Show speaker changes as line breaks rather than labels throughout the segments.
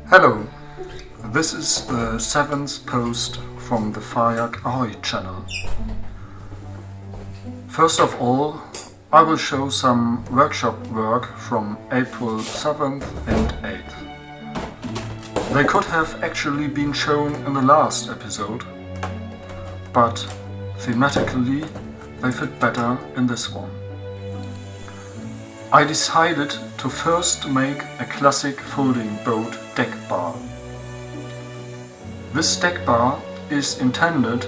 Hello, this is the 7th post from the Fajak channel. First of all, I will show some workshop work from April 7th and 8th. They could have actually been shown in the last episode, but thematically they fit better in this one. I decided to first make a classic folding boat deck bar. This deck bar is intended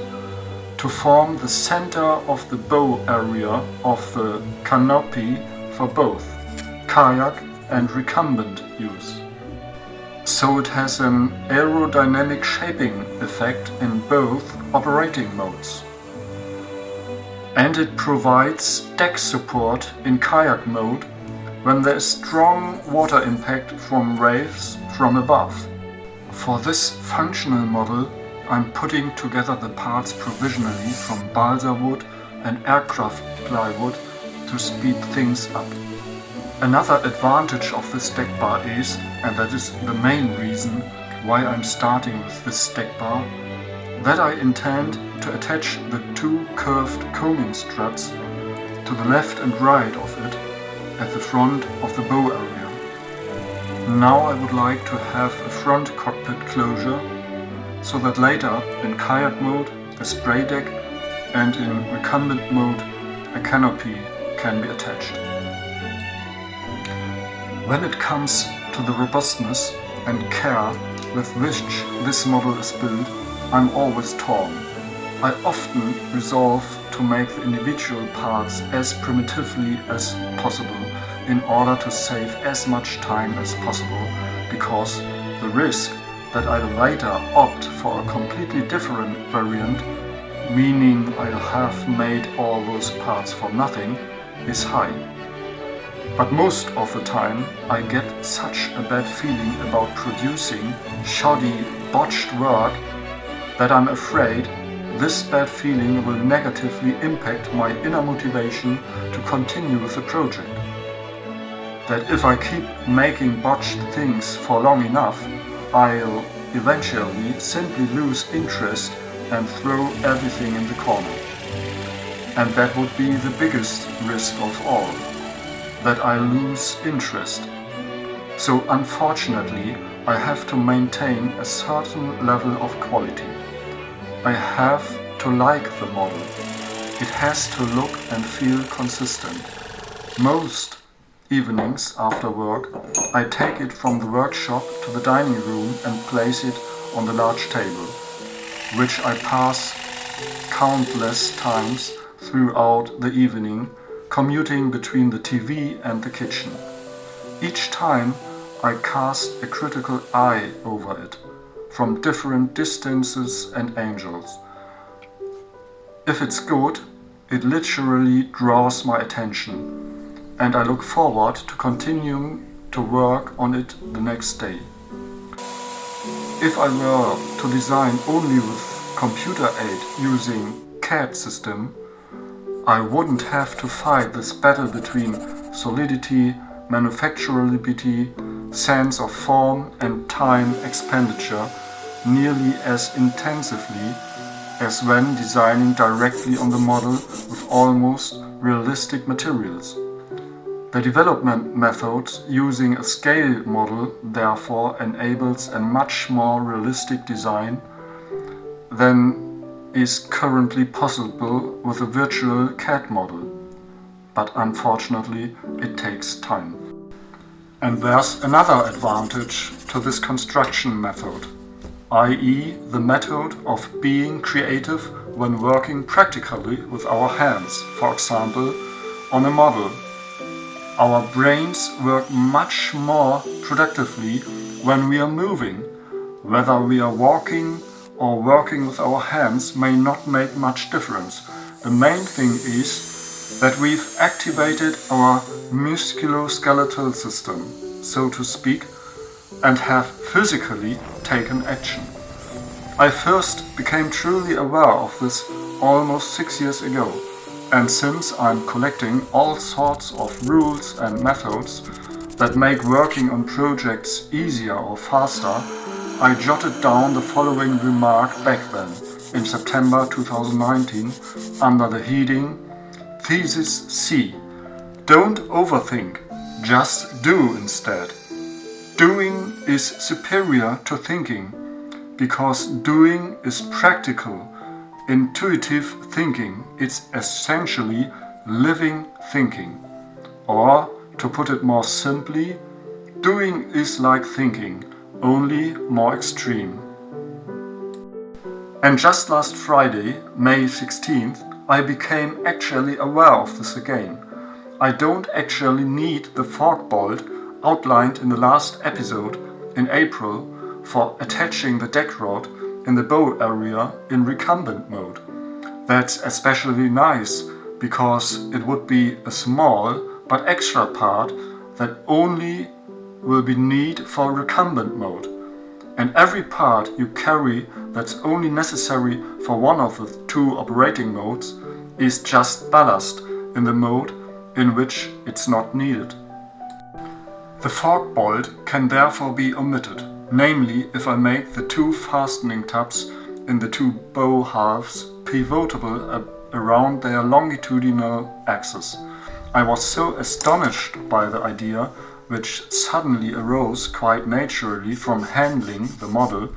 to form the center of the bow area of the canopy for both kayak and recumbent use. So it has an aerodynamic shaping effect in both operating modes. And it provides deck support in kayak mode when there is strong water impact from waves from above. For this functional model, I'm putting together the parts provisionally from balsa wood and aircraft plywood to speed things up. Another advantage of this deck bar is, and that is the main reason why I'm starting with this deck bar, that I intend to attach the two curved coaming struts to the left and right of it at the front of the bow area. Now I would like to have a front cockpit closure so that later in kayak mode a spray deck and in recumbent mode a canopy can be attached. When it comes to the robustness and care with which this model is built, I'm always torn. I often resolve to make the individual parts as primitively as possible in order to save as much time as possible, because the risk that I'll later opt for a completely different variant, meaning I'll have made all those parts for nothing, is high. But most of the time I get such a bad feeling about producing shoddy, botched work that I'm afraid this bad feeling will negatively impact my inner motivation to continue with the project. That if I keep making botched things for long enough, I'll eventually simply lose interest and throw everything in the corner. And that would be the biggest risk of all, that I lose interest. So unfortunately, I have to maintain a certain level of quality. I have to like the model. It has to look and feel consistent. Most evenings after work, I take it from the workshop to the dining room and place it on the large table, which I pass countless times throughout the evening, commuting between the TV and the kitchen. Each time I cast a critical eye over it, from different distances and angles. If it's good, it literally draws my attention, and I look forward to continuing to work on it the next day. If I were to design only with computer aid using CAD system, I wouldn't have to fight this battle between solidity, manufacturability, sense of form and time expenditure nearly as intensively as when designing directly on the model with almost realistic materials. The development method using a scale model therefore enables a much more realistic design than is currently possible with a virtual CAD model. But unfortunately, it takes time. And there's another advantage to this construction method, i.e. the method of being creative when working practically with our hands, for example, on a model. Our brains work much more productively when we are moving. Whether we are walking or working with our hands may not make much difference. The main thing is that we've activated our musculoskeletal system, so to speak, and have physically taken action. I first became truly aware of this almost 6 years ago, and since I'm collecting all sorts of rules and methods, that make working on projects easier or faster, I jotted down the following remark back then, in September 2019, under the heading Thesis C. Don't overthink, just do instead. Doing is superior to thinking, because doing is practical, intuitive thinking. It's essentially living thinking. Or, to put it more simply, doing is like thinking, only more extreme. And just last Friday, May 16th, I became actually aware of this again. I don't actually need the fork bolt outlined in the last episode in April for attaching the deck rod in the bow area in recumbent mode. That's especially nice because it would be a small but extra part that only will be needed for recumbent mode. And every part you carry that's only necessary for one of the two operating modes is just ballast in the mode in which it's not needed. The fork bolt can therefore be omitted, namely if I make the two fastening tabs in the two bow halves pivotable around their longitudinal axis. I was so astonished by the idea, which suddenly arose quite naturally from handling the model,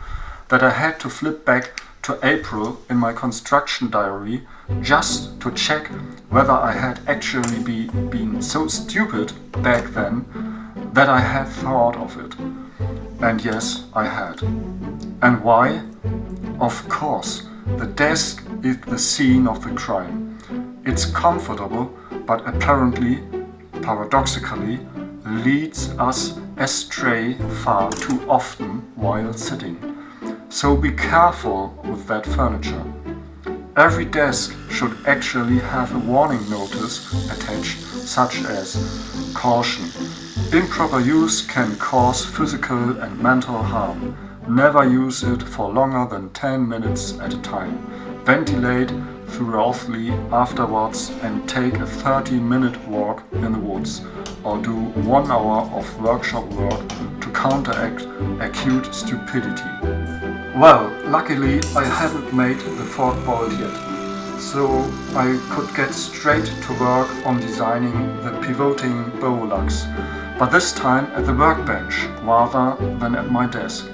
that I had to flip back to April in my construction diary just to check whether I had actually been so stupid back then that I had thought of it. And yes, I had. And why? Of course, the desk is the scene of the crime. It's comfortable, but apparently, paradoxically, leads us astray far too often while sitting. So be careful with that furniture. Every desk should actually have a warning notice attached, such as caution. Improper use can cause physical and mental harm. Never use it for longer than 10 minutes at a time. Ventilate thoroughly afterwards and take a 30-minute walk in the woods, or do 1 hour of workshop work to counteract acute stupidity. Well, luckily I haven't made the fork bolt yet, so I could get straight to work on designing the pivoting bow lugs, but this time at the workbench rather than at my desk.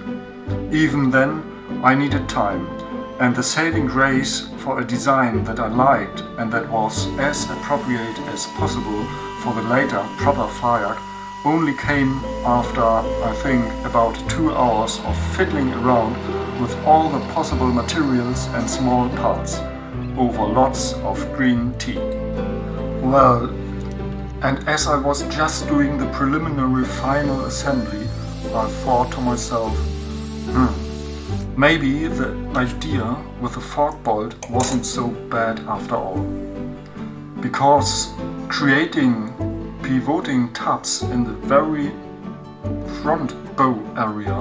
Even then, I needed time, and the saving grace for a design that I liked and that was as appropriate as possible for the later proper Fajak only came after, I think, about 2 hours of fiddling around with all the possible materials and small parts, over lots of green tea. Well, and as I was just doing the preliminary final assembly, I thought to myself, maybe the idea with the fork bolt wasn't so bad after all. Because creating pivoting tabs in the very front bow area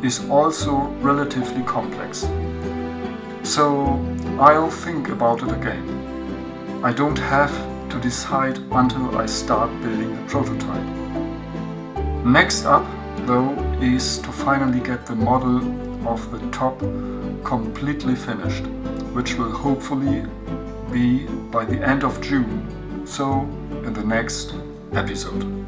is also relatively complex. So I'll think about it again. I don't have to decide until I start building the prototype. Next up, though, is to finally get the model of the top completely finished, which will hopefully be by the end of June, so in the next episode.